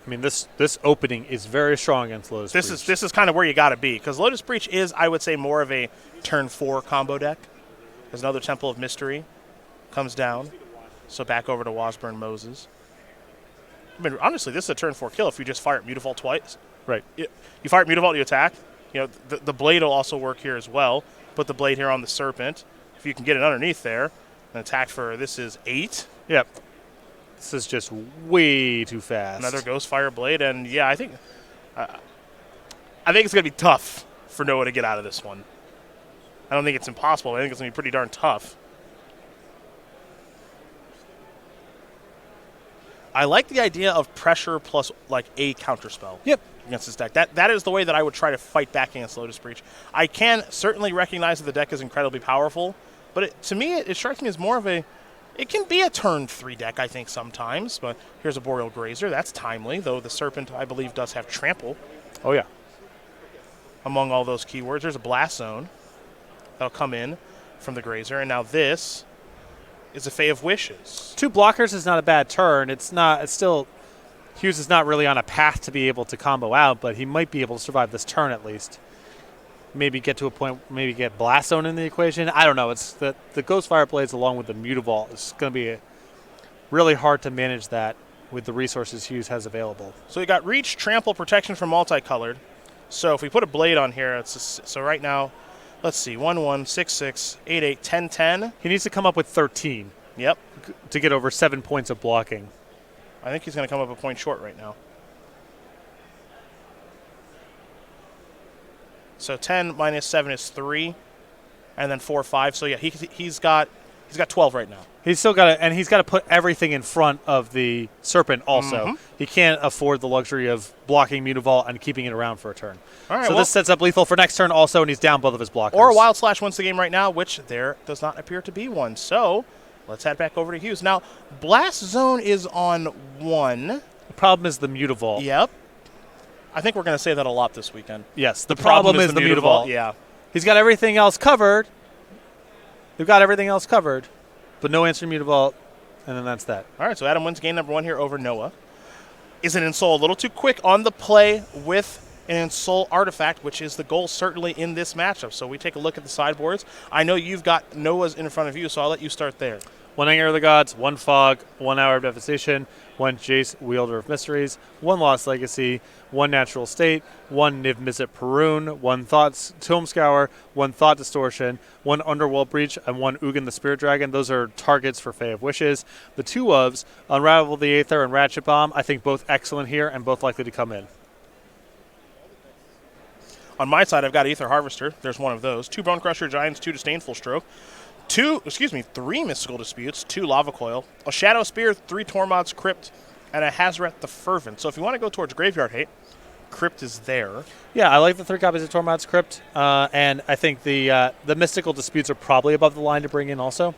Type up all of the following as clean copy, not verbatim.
I mean, this opening is very strong against Lotus Breach. This is kind of where you got to be, because Lotus Breach is, I would say, more of a turn 4 combo deck. There's another Temple of Mystery comes down, so back over to Wasburn Moses. I mean, honestly, this is a turn 4 kill if you just fire at Mutavault twice. Right. You fire at Mutavault, you attack. You know, the blade will also work here as well. Put the blade here on the Serpent. If you can get it underneath there, an attack for this is 8. Yep. This is just way too fast. Another Ghostfire Blade, and yeah, I think it's going to be tough for Noah to get out of this one. I don't think it's impossible. I think it's going to be pretty darn tough. I like the idea of pressure plus like a counterspell. Yep. Against this deck. That is the way that I would try to fight back against Lotus Breach. I can certainly recognize that the deck is incredibly powerful, but to me, it strikes me as more of a... It can be a turn 3 deck, I think, sometimes. But here's a Boreal Grazer. That's timely, though the Serpent, I believe, does have Trample. Oh, yeah. Among all those keywords. There's a Blast Zone that'll come in from the Grazer. And now this is a Fae of Wishes. 2 blockers is not a bad turn. It's still... Hughes is not really on a path to be able to combo out, but he might be able to survive this turn at least. Maybe get to a point, maybe get Blast Zone in the equation. I don't know. It's the Ghostfire Blades along with the Mutavault is going to be really hard to manage that with the resources Hughes has available. So you got Reach, Trample, Protection from Multicolored. So if we put a Blade on here, so right now, let's see, 1-1, 6-6, 8-8, 10-10. He needs to come up with 13. Yep. To get over 7 points of blocking. I think he's going to come up a point short right now. So 10 minus 7 is 3, and then 4, 5. So yeah, he's got 12 right now. He's still got to, and he's got to put everything in front of the Serpent also. Mm-hmm. He can't afford the luxury of blocking Mutavault and keeping it around for a turn. All right, so this sets up lethal for next turn also, and he's down both of his blockers. Or a Wild Slash wins the game right now, which there does not appear to be one. So let's head back over to Hughes. Now, Blast Zone is on 1. The problem is the Mutavault. Yep. I think we're going to say that a lot this weekend. Yes, the problem is the Mutavault. Yeah. He's got everything else covered. They've got everything else covered, but no answer Mutavault, and then that's that. All right, so Adam wins game number 1 here over Noah. Is an Ensoul a little too quick on the play with an Ensoul artifact, which is the goal certainly in this matchup. So we take a look at the sideboards. I know you've got Noah's in front of you, so I'll let you start there. 1 Anger of the Gods, 1 Fog, 1 Hour of Devastation, 1 Jace, Wielder of Mysteries, 1 Lost Legacy, 1 Natural State, 1 Niv Mizzet Perun, 1 Thoughts Tomb Scour, 1 Thought Distortion, 1 Underworld Breach, and 1 Ugin the Spirit Dragon. Those are targets for Fae of Wishes. The 2 ofs, Unravel the Aether and Ratchet Bomb, I think both excellent here and both likely to come in. On my side, I've got Aether Harvester. There's one of those. 2 Bone Crusher Giants, 2 Disdainful Stroke. 3 Mystical Disputes, 2 Lava Coil, a Shadow Spear, 3 Tormod's Crypt, and a Hazoret the Fervent. So if you want to go towards Graveyard Hate, Crypt is there. Yeah, I like the 3 copies of Tormod's Crypt, and I think the Mystical Disputes are probably above the line to bring in also.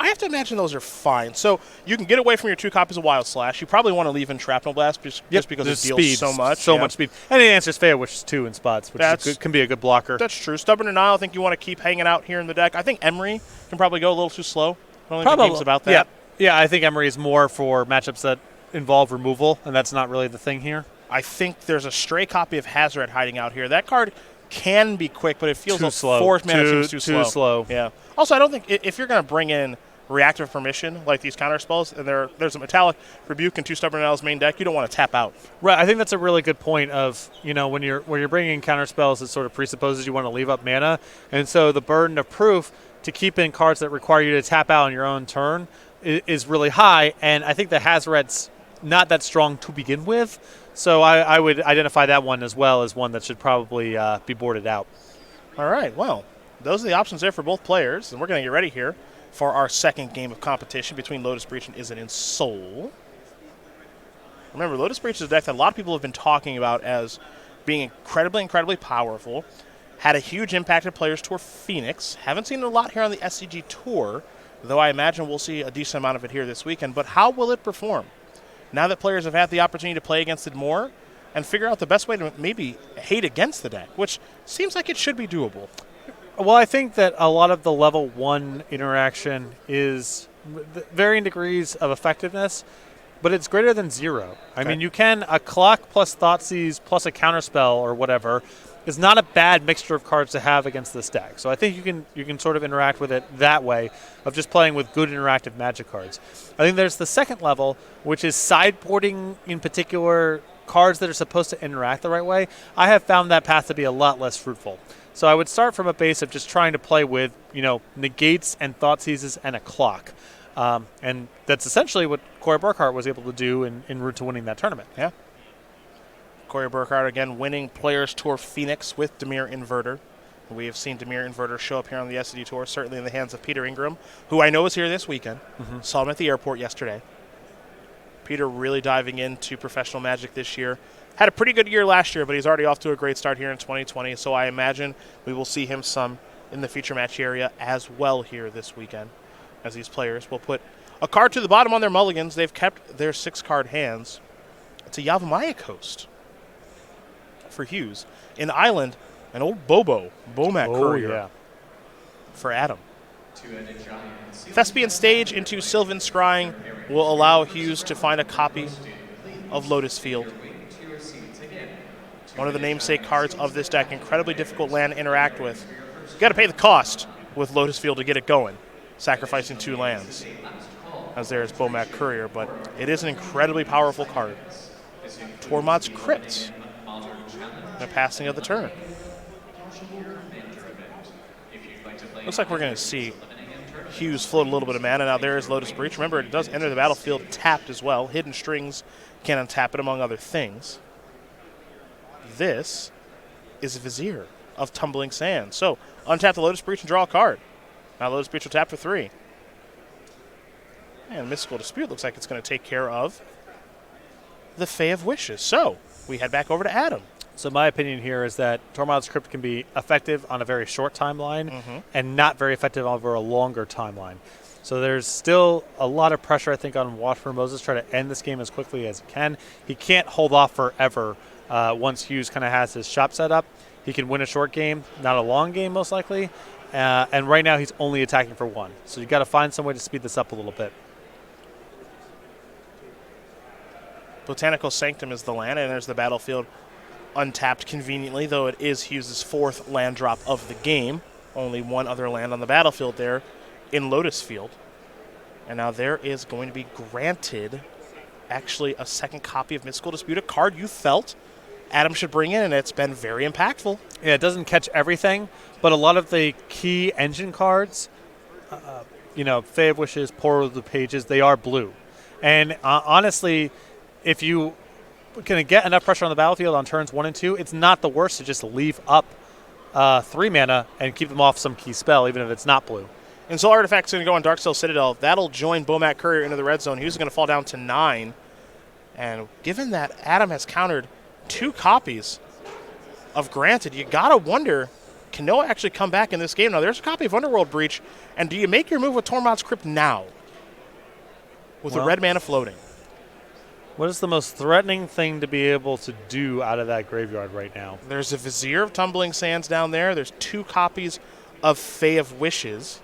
I have to imagine those are fine. So you can get away from your 2 copies of Wild Slash. You probably want to leave in Shrapnel Blast just because it deals speed, so much. So much speed. And it answers Fae of Wishes too in spots, which can be a good blocker. That's true. Stubborn Denial, I think you want to keep hanging out here in the deck. I think Emery can probably go a little too slow. I don't think the game's about that. Yeah, I think Emery is more for matchups that involve removal, and that's not really the thing here. I think there's a stray copy of Hazoret hiding out here. That card can be quick, but it feels too like slow. 4th mana seems too slow. Too slow. Yeah. Also, I don't think if you're going to bring in Reactive Permission, like these counter spells, and there's a Metallic Rebuke and 2 Stubborn Denial's main deck, you don't want to tap out. Right, I think that's a really good point of, when you're bringing in counter spells, it sort of presupposes you want to leave up mana, and so the burden of proof to keep in cards that require you to tap out on your own turn is really high, and I think the Hazoret's not that strong to begin with, so I would identify that one as well as one that should probably be boarded out. All right, well, those are the options there for both players, and we're going to get ready here for our second game of competition between Lotus Breach and Is It Ensoul. Remember, Lotus Breach is a deck that a lot of people have been talking about as being incredibly, incredibly powerful. Had a huge impact at Players Tour Phoenix. Haven't seen it a lot here on the SCG Tour, though I imagine we'll see a decent amount of it here this weekend. But how will it perform? Now that players have had the opportunity to play against it more and figure out the best way to maybe hate against the deck, which seems like it should be doable. Well, I think that a lot of the level 1 interaction is varying degrees of effectiveness. but it's greater than 0. I Okay. mean, you can a clock plus Thoughtseize plus a counterspell or whatever is not a bad mixture of cards to have against this deck. So I think you can sort of interact with it that way of just playing with good interactive Magic cards. I think there's the second level, which is sideboarding in particular cards that are supposed to interact the right way. I have found that path to be a lot less fruitful. So I would start from a base of just trying to play with, negates and Thoughtseizes and a clock. And that's essentially what Corey Burkhart was able to do in route to winning that tournament. Yeah. Corey Burkhart again winning Players Tour Phoenix with Dimir Inverter. We have seen Dimir Inverter show up here on the SCG Tour, certainly in the hands of Peter Ingram, who I know is here this weekend. Saw him at the airport yesterday. Peter really diving into professional Magic this year. Had a pretty good year last year, but he's already off to a great start here in 2020, so I imagine we will see him some in the feature match area as well here this weekend, as these players will put a card to the bottom on their mulligans. They've kept their 6-card hands. It's a Yavimaya Coast for Hughes. In Island, an old Bomat Courier yeah. for Adam. Thespian Stage into Sylvan Scrying will allow Hughes to find a copy of Lotus Field. One of the namesake cards of this deck, incredibly difficult land to interact with. You got to pay the cost with Lotus Field to get it going, sacrificing 2 lands, as there is Bomat Courier, but it is an incredibly powerful card. Tormod's Crypt, the passing of the turn. Looks like we're going to see Hughes float a little bit of mana. Now there is Lotus Breach. Remember, it does enter the battlefield tapped as well. Hidden Strings can untap it, among other things. This is a Vizier of Tumbling Sand. So, untap the Lotus Breach and draw a card. Now Lotus Breach will tap for 3. And Mystical Dispute looks like it's going to take care of the Fae of Wishes. So, we head back over to Adam. So my opinion here is that Tormod's Crypt can be effective on a very short timeline and not very effective over a longer timeline. So there's still a lot of pressure, I think, on Wasburn Moses to try to end this game as quickly as he can. He can't hold off forever once Hughes kind of has his shop set up. He can win a short game, not a long game most likely. And right now he's only attacking for 1. So you've got to find some way to speed this up a little bit. Botanical Sanctum is the land, and there's the battlefield untapped conveniently, though it is Hughes' 4th land drop of the game. Only 1 other land on the battlefield there in Lotus Field. And now there is going to be granted actually a 2nd copy of Mystical Dispute, a card you felt Adam should bring in, and it's been very impactful. Yeah, it doesn't catch everything, but a lot of the key engine cards, Fae of Wishes, Portal of the Pages, they are blue. And honestly, if you can get enough pressure on the battlefield on turns 1 and 2, it's not the worst to just leave up 3 mana and keep them off some key spell, even if it's not blue. And so Artifact's going to go on Darksteel Citadel. That'll join Bomat Courier into the red zone. He's going to fall down to 9. And given that Adam has countered 2 copies of Granted, you got to wonder, can Noah actually come back in this game? Now, there's a copy of Underworld Breach. And do you make your move with Tormod's Crypt now with the red mana floating? What is the most threatening thing to be able to do out of that graveyard right now? There's a Vizier of Tumbling Sands down there. There's 2 copies of Fae of Wishes.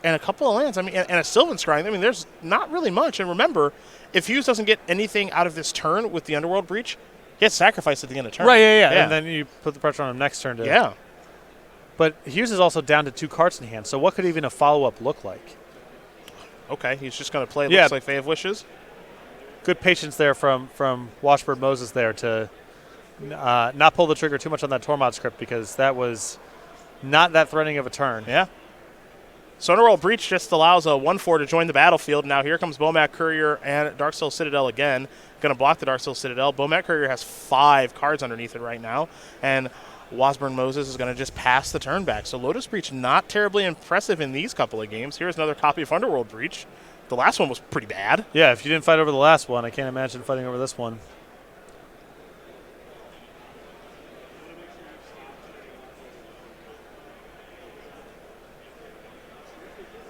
And a couple of lands. And a Sylvan Scrying. There's not really much. And remember, if Hughes doesn't get anything out of this turn with the Underworld Breach, he has to sacrifice at the end of turn. Right, yeah. And then you put the pressure on him next turn. Yeah. But Hughes is also down to 2 cards in hand. So what could even a follow-up look like? Okay, he's just going to play, looks like Fae of Wishes. Good patience there from Washburn Moses there to not pull the trigger too much on that Tormod's Crypt, because that was not that threatening of a turn. Yeah. So Underworld Breach just allows a 1/4 to join the battlefield. Now here comes Bomat Courier and Darksteel Citadel again. Going to block the Darksteel Citadel. Bomat Courier has 5 cards underneath it right now. And Wasburn Moses is going to just pass the turn back. So Lotus Breach not terribly impressive in these couple of games. Here's another copy of Underworld Breach. The last one was pretty bad. Yeah, if you didn't fight over the last one, I can't imagine fighting over this one.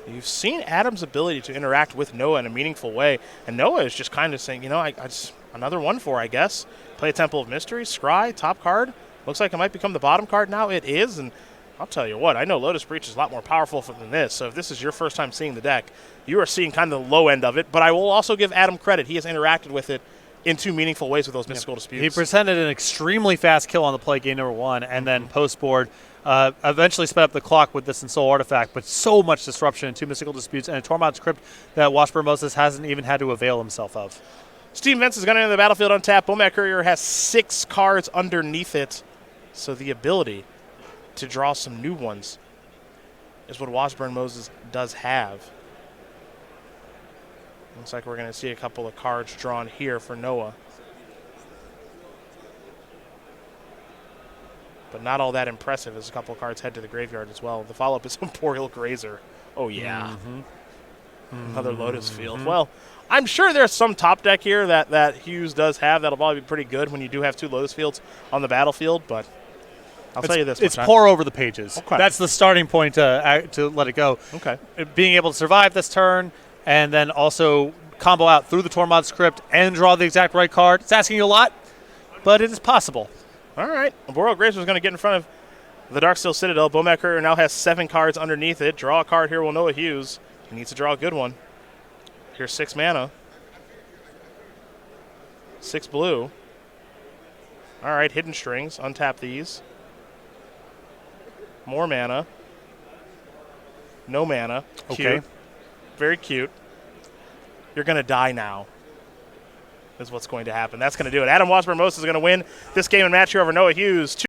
You've seen Adam's ability to interact with Noah in a meaningful way, and Noah is just kind of saying, I just another 1/4, I guess. Play a Temple of Mystery, scry, top card. Looks like it might become the bottom card now. It is, and I'll tell you what, I know Lotus Breach is a lot more powerful than this, so if this is your first time seeing the deck, you are seeing kind of the low end of it, but I will also give Adam credit. He has interacted with it in two meaningful ways with those mystical disputes. He presented an extremely fast kill on the play, game number 1, and then post-board eventually sped up the clock with this Ensoul Artifact, but so much disruption in two mystical disputes and a Tormod's Crypt that Wasburn Moses hasn't even had to avail himself of. Steam Vents is going to enter the battlefield untapped. Bomat Courier has 6 cards underneath it, so the ability to draw some new ones is what Wasburn Moses does have. Looks like we're going to see a couple of cards drawn here for Noah. But not all that impressive as a couple of cards head to the graveyard as well. The follow-up is Emporial Grazer. Oh, yeah. Another Lotus Field. Well, I'm sure there's some top deck here that Hughes does have that'll probably be pretty good when you do have 2 Lotus Fields on the battlefield, but I'll tell you this. It's pour over the pages. Okay. That's the starting point to let it go. Okay. Being able to survive this turn and then also combo out through the Tormod's Crypt and draw the exact right card. It's asking you a lot, but it is possible. All right. Emporial Grazer is going to get in front of the Darksteel Citadel. Bomat Courier now has 7 cards underneath it. Draw a card here will Noah Hughes. He needs to draw a good one. Here's 6 mana. 6 blue. All right, Hidden Strings. Untap these. More mana. No mana. Cute. Okay. Very cute. You're going to die now is what's going to happen. That's going to do it. Adam Wasburn Moses is going to win this game and match here over Noah Hughes.